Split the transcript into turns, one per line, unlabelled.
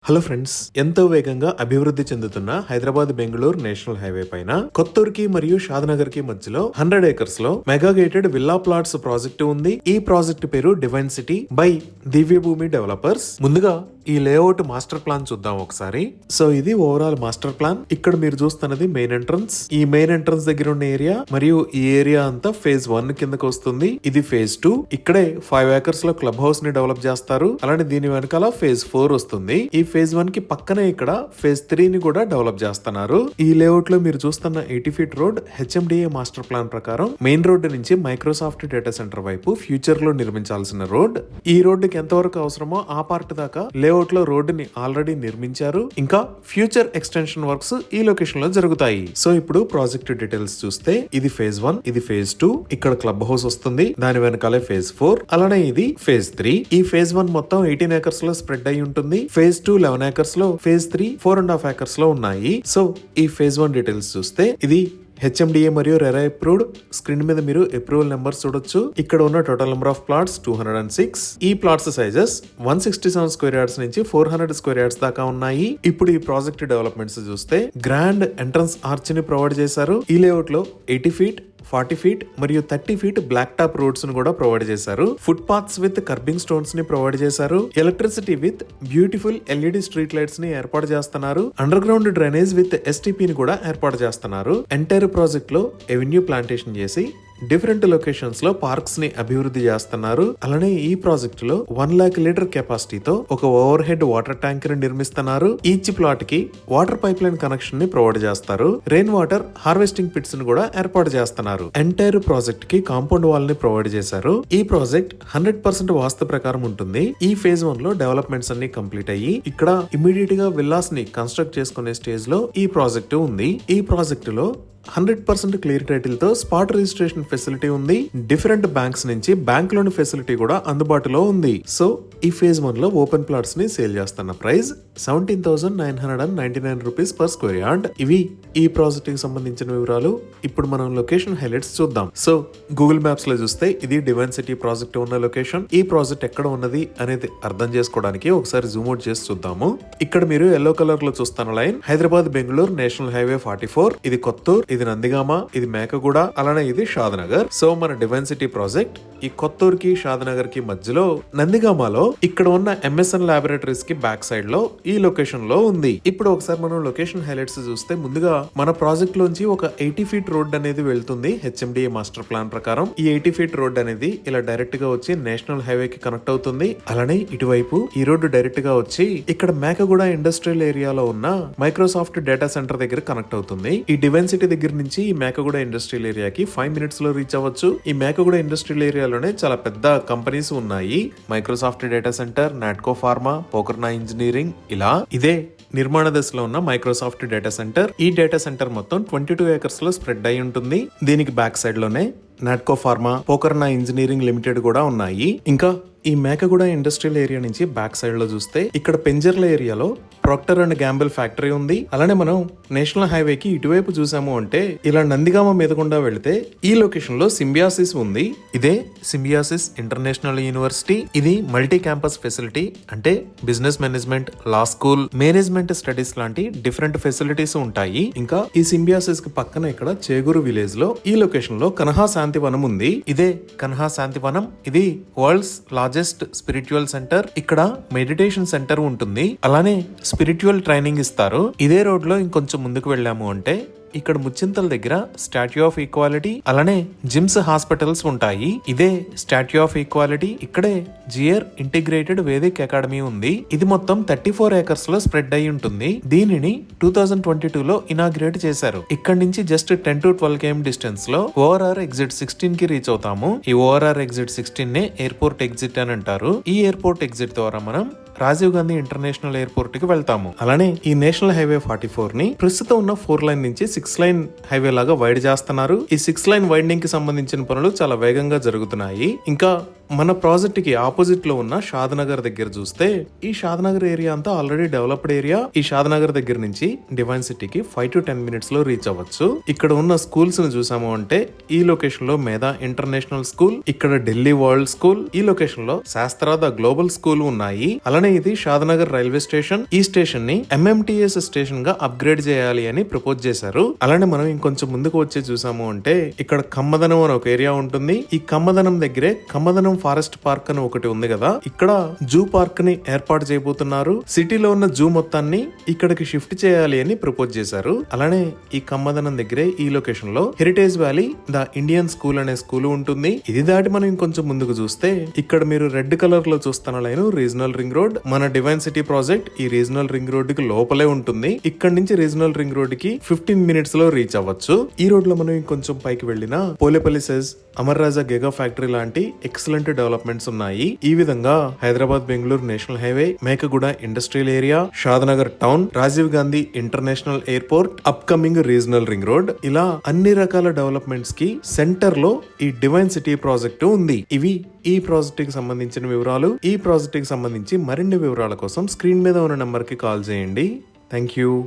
Hello friends, ఎంతో వేగంగా అభివృద్ధి చెందుతున్న హైదరాబాద్ బెంగళూరు నేషనల్ హైవే పైన కొత్తూరుకి మరియు షాద్నగర్ కి మధ్యలో 100 acres లో mega gated villa plots project ఉంది. ఈ ప్రాజెక్టు పేరు డివైన్ సిటీ బై దివ్యభూమి డెవలపర్స్. ముందుగా ఈ లేఅవుట్ మాస్టర్ ప్లాన్ చూద్దాం ఒకసారి. సో ఇది ఓవరాల్ మాస్టర్ ప్లాన్. ఇక్కడ మీరు చూస్తున్నది మెయిన్ ఎంట్రన్స్. ఈ మెయిన్ ఎంట్రన్స్ దగ్గర ఉన్న ఏరియా మరియు ఈ ఏరియా అంతా ఫేజ్ 1 కిందకి వస్తుంది. ఇది ఫేజ్ 2. ఇక్కడే 5 acres లో క్లబ్ హౌస్ ని డెవలప్ చేస్తారు. అలానే దీని వెనకాల ఫేజ్ 4 వస్తుంది. ఈ ఫేజ్ 1 కి పక్కనే ఇక్కడ ఫేజ్ 3 ని కూడా డెవలప్ చేస్తున్నారు. ఈ లేఅవుట్ లో మీరు చూస్తున్న 80 feet road HMDA master plan ప్రకారం మెయిన్ రోడ్డు నుంచి మైక్రోసాఫ్ట్ డేటా సెంటర్ వైపు ఫ్యూచర్ లో నిర్మించాల్సిన రోడ్. ఈ రోడ్డుకి ఎంతవరకు అవసరమో ఆ పార్ట్ దాకా లేఅవుట్ లో రోడ్డుని ఆల్రెడీ నిర్మించారు. ఇంకా ఫ్యూచర్ ఎక్స్టెన్షన్ వర్క్స్ ఈ లొకేషన్ లో జరుగుతాయి. సో ఇప్పుడు ప్రాజెక్ట్ డీటెయిల్స్ చూస్తే ఇది ఫేజ్ 1, ఇది ఫేజ్ 2. ఇక్కడ క్లబ్ హౌస్ వస్తుంది. దాని వెనకాలే ఫేజ్ 4. అలానే ఇది ఫేజ్ 3. ఈ ఫేజ్ 1 మొత్తం 18 acres లో స్ప్రెడ్ అయి ఉంటుంది. ఫేజ్ 2 11 acres లో, ఫేజ్ 3 4.5 acres లో ఉన్నాయి. సో ఈ ఫేజ్ 1 డీటెయిల్స్ చూస్తే ఇది HMDA మరియు రెరా అప్రూవ్డ్. స్క్రీన్ మీద మీరు అప్రూవల్ నెంబర్స్ చూడొచ్చు. ఇక్కడ ఉన్న టోటల్ నెంబర్ ఆఫ్ ప్లాట్స్ 206. ఈ ప్లాట్స్ సైజెస్ 167 square yards నుంచి 400 square yards దాకా ఉన్నాయి. ఇప్పుడు ఈ ప్రాజెక్ట్ డెవలప్మెంట్స్ చూస్తే గ్రాండ్ ఎంట్రన్స్ ఆర్చ్ ని ప్రొవైడ్ చేశారు. ఈ లేఅవుట్ లో 80 feet 40 feet మరియు 30 feet బ్లాక్ టాప్ రోడ్స్ ను కూడా ప్రొవైడ్ చేశారు. Foot paths with kerbing stones ని ప్రొవైడ్ చేశారు. Electricity with beautiful LED street lights ని ఏర్పాటు చేస్తున్నారు. Under ground drainage with STP ని కూడా ఏర్పాటు చేస్తున్నారు. ఎంటైర్ ప్రాజెక్ట్ లో ఎవెన్యూ ప్లాంటేషన్ చేసి డిఫరెంట్ లొకేషన్స్ లో పార్క్స్ ని అభివృద్ధి చేస్తున్నారు. అలానే ఈ ప్రాజెక్ట్ లో 1 lakh లీటర్ కెపాసిటీతో ఒక ఓవర్ హెడ్ వాటర్ ట్యాంక్ ని నిర్మిస్తున్నారు. ఈచ్ ప్లాట్ కి వాటర్ పైప్ లైన్ కనెక్షన్ ని ప్రొవైడ్ చేస్తారు. రెయిన్ వాటర్ హార్వెస్టింగ్ పిట్స్ ని కూడా ఏర్పాటు చేస్తున్నారు. ఎంటైర్ ప్రాజెక్ట్ కి కాంపౌండ్ వాల్ ని ప్రొవైడ్ చేశారు. ఈ ప్రాజెక్ట్ 100% వాస్తు ప్రకారం ఉంటుంది. ఈ ఫేజ్ 1 లో డెవలప్మెంట్స్ అన్ని కంప్లీట్ అయ్యి ఇక్కడ ఇమీడియట్ గా విల్లాస్ ని కన్స్ట్రక్ట్ చేసుకునే స్టేజ్ లో ఈ ప్రాజెక్ట్ ఉంది. ఈ ప్రాజెక్ట్ లో 100% క్లియర్ టైటిల్ తో స్పాట్ రిజిస్ట్రేషన్ ఫెసిలిటీ ఉంది. డిఫరెంట్ బ్యాంక్స్ నుంచి బ్యాంక్ లోన్ ఫెసిలిటీ కూడా అందుబాటులో ఉంది. సో ఈ ఫేజ్ 1 లో ఓపెన్ ప్లాట్స్ ని సేల్ చేస్తున్న price 17,999 rupees per square yard. ఇవి ఈ ప్రాజెక్ట్ కి సంబంధించిన వివరాలు. ఇప్పుడు మనం లొకేషన్ హైలైట్స్ చూద్దాం. సో గూగుల్ మ్యాప్స్ లో చూస్తే ఇది డివైన్ సిటీ ప్రాజెక్ట్ ఉన్న లొకేషన్. ఈ ప్రాజెక్ట్ ఎక్కడ ఉన్నది అనేది అర్థం చేసుకోవడానికి ఒకసారి జూమ్ అవుట్ చేసి చూద్దాము. ఇక్కడ మీరు ఎల్లో కలర్ లో చూస్తున్న line Hyderabad Bengaluru national highway 44. ఇది కొత్తూరు, ఇది నందిగామ, ఇది మేకగూడ, అలానే ఇది షాద్నగర్. సో మన డివైన్ సిటీ ప్రాజెక్ట్ ఈ కొత్తూరుకి షాద్నగర్ కి మధ్యలో నందిగామలో ఇక్కడ ఉన్న MSN లాబొరేటరీస్ కి బ్యాక్ సైడ్ లో ఈ లొకేషన్ లో ఉంది. ఇప్పుడు ఒకసారి మనం లొకేషన్ హైలైట్స్ చూస్తే ముందుగా మన ప్రాజెక్ట్ లోంచి ఒక 80 feet రోడ్ అనేది వెళ్తుంది HMDA మాస్టర్ ప్లాన్ ప్రకారం. ఈ 80 feet రోడ్ అనేది ఇలా డైరెక్ట్ గా వచ్చి నేషనల్ హైవే కి కనెక్ట్ అవుతుంది. అలానే ఇటువైపు ఈ రోడ్డు డైరెక్ట్ గా వచ్చి ఇక్కడ మేకగూడ ఇండస్ట్రియల్ ఏరియాలో ఉన్న మైక్రోసాఫ్ట్ డేటా సెంటర్ దగ్గర కనెక్ట్ అవుతుంది. ఈ డివైన్ సిటీ దగ్గర నుంచి ఈ మేకగూడ ఇండస్ట్రియల్ ఏరియాకి 5 minutes లో రీచ్ అవ్వచ్చు. ఈ మేకగూడ ఇండస్ట్రియల్ ఏరియాలోనే చాలా పెద్ద కంపెనీస్ ఉన్నాయి. Microsoft data centre, Natco pharma, Pokarna engineering, ఇలా ఇదే నిర్మాణ దశలో ఉన్న మైక్రోసాఫ్ట్ డేటా సెంటర్. ఈ డేటా సెంటర్ మొత్తం 22 acres లో స్ప్రెడ్ అయి ఉంటుంది. దీనికి బ్యాక్ సైడ్ లోనే Natco pharma, Pokarna engineering limited కూడా ఉన్నాయి. ఇంకా ఈ మేకగూడ ఇండస్ట్రియల్ ఏరియా నుంచి బ్యాక్ సైడ్ లో చూస్తే ఇక్కడ పెంజర్ల ఏరియాలో ప్రాక్టర్ అండ్ గ్యాంబుల్ ఫ్యాక్టరీ ఉంది. అలానే మనం నేషనల్ హైవే కి ఇటువైపు చూసాము అంటే ఇలా నందిగామ మీదకుండా వెళితే ఈ లొకేషన్ లో సింబియాసిస్ ఉంది. ఇదే సింబియాసిస్ ఇంటర్నేషనల్ యూనివర్సిటీ. ఇది మల్టీ క్యాంపస్ ఫెసిలిటీ, అంటే బిజినెస్ మేనేజ్మెంట్, లా స్కూల్, మేనేజ్మెంట్ స్టడీస్ లాంటి డిఫరెంట్ ఫెసిలిటీస్ ఉంటాయి. ఇంకా ఈ సింబియాసిస్ కి పక్కన ఇక్కడ చేగూరు విలేజ్ లో ఈ లొకేషన్ లో కన్హా శాంతివనం ఉంది. ఇదే కన్హా శాంతివనం. ఇది వరల్డ్స్ లార్జెస్ట్ స్పిరిచువల్ సెంటర్. ఇక్కడ మెడిటేషన్ సెంటర్ ఉంటుంది. అలానే స్పిరిచువల్ ట్రైనింగ్ ఇస్తారు. ఇదే రోడ్ లో ఇంకొంచెం ముందుకు వెళ్ళాము అంటే ఇక్కడ ముచ్చింతల దగ్గర స్టాట్యూ ఆఫ్ ఈక్వాలిటీ, అలానే జిమ్స్, హాస్పిటల్స్ ఉంటాయి. ఇదే స్టాట్యూ ఆఫ్ ఈక్వాలిటీ. ఇక్కడే జియర్ ఇంటిగ్రేటెడ్ వేదిక్ అకాడమీ ఉంది. ఇది మొత్తం 34 acres లో స్ప్రెడ్ అయి ఉంటుంది. దీనిని 2022 లో ఇనాగ్రేట్ చేశారు. ఇక్కడ నుంచి జస్ట్ 10 to 12 km డిస్టెన్స్ లో ORR ఎగ్జిట్ 16 కి రీచ్ అవుతాము. ఈ ORR ఎగ్జిట్ 16 నే ఎయిర్పోర్ట్ ఎగ్జిట్ అని అంటారు. ఈ ఎయిర్పోర్ట్ ఎగ్జిట్ ద్వారా మనం రాజీవ్ గాంధీ ఇంటర్నేషనల్ ఎయిర్పోర్ట్ కి వెళ్తాము. అలానే ఈ నేషనల్ హైవే 44 ని ప్రస్తుతం ఉన్న 4 lane నుంచి 6 lane హైవే లాగా వైడ్ చేస్తున్నారు. ఈ 6 lane వైండింగ్ కి సంబంధించిన పనులు చాలా వేగంగా జరుగుతున్నాయి. ఇంకా మన ప్రాజెక్ట్ కి ఆపోజిట్ లో ఉన్న షాద్నగర్ దగ్గర చూస్తే ఈ షాద్నగర్ ఏరియా అంతా ఆల్రెడీ డెవలప్డ్ ఏరియా. ఈ షాద్నగర్ దగ్గర నుంచి డివైన్ సిటీకి 5 to 10 minutes లో రీచ్ అవ్వచ్చు. ఇక్కడ ఉన్న స్కూల్స్ ని చూసాము అంటే ఈ లొకేషన్ లో మేధా ఇంటర్నేషనల్ స్కూల్, ఇక్కడ ఢిల్లీ వరల్డ్ స్కూల్, ఈ లొకేషన్ లో శాస్త్రాద గ్లోబల్ స్కూల్ ఉన్నాయి. అలానే ఇది షాద్నగర్ రైల్వే స్టేషన్. ఈ స్టేషన్ ని MMTS స్టేషన్ గా అప్గ్రేడ్ చేయాలి అని ప్రపోజ్ చేశారు. అలానే మనం ఇంకొంచెం ముందుకు వచ్చి చూసాము అంటే ఇక్కడ కమ్మదనం అని ఒక ఏరియా ఉంటుంది. ఈ కమ్మదనం దగ్గరే కమ్మదనం ఫారెస్ట్ పార్క్ అని ఒకటి ఉంది కదా, ఇక్కడ జూ పార్క్ ని ఏర్పాటు చేయబోతున్నారు. సిటీలో ఉన్న జూ మొత్తాన్ని ఇక్కడికి షిఫ్ట్ చేయాలి అని ప్రపోజ్ చేశారు. అలానే ఈ కమ్మదనం దగ్గరే ఈ లొకేషన్ లో heritage valley the Indian school అనే స్కూల్ ఉంటుంది. ఇది దాటి మనం ఇంకొంచెం ముందుకు చూస్తే ఇక్కడ మీరు రెడ్ కలర్ లో చూస్తున్న లైన్ రీజనల్ రింగ్ రోడ్. మన డివైన్ సిటీ ప్రాజెక్ట్ ఈ రీజనల్ రింగ్ రోడ్ కి లోపలే ఉంటుంది. ఇక్కడ నుంచి రీజనల్ రింగ్ రోడ్ కి 15 minutes లో రీచ్ అవ్వచ్చు. ఈ రోడ్ లో మనం ఇంకొంచెం పైకి వెళ్ళినా Polepally SEZ, Amar Raja giga factory లాంటి ఎక్సలెంట్ డెవలప్మెంట్స్ ఉన్నాయి. ఈ విధంగా Hyderabad Bengaluru national highway, Mekaguda industrial area, Shadnagar town, Rajiv Gandhi international airport, upcoming regional ring road, ఇలా అన్ని రకాల డెవలప్మెంట్స్ కి సెంటర్ లో ఈ డివైన్ సిటీ ప్రాజెక్టు ఉంది. ఇవి ఈ ప్రాజెక్ట్ కి సంబంధించిన వివరాలు. ఈ ప్రాజెక్ట్ కి సంబంధించి మరిన్ని వివరాల కోసం స్క్రీన్ మీద ఉన్న నెంబర్ కి కాల్ చేయండి. Thank you.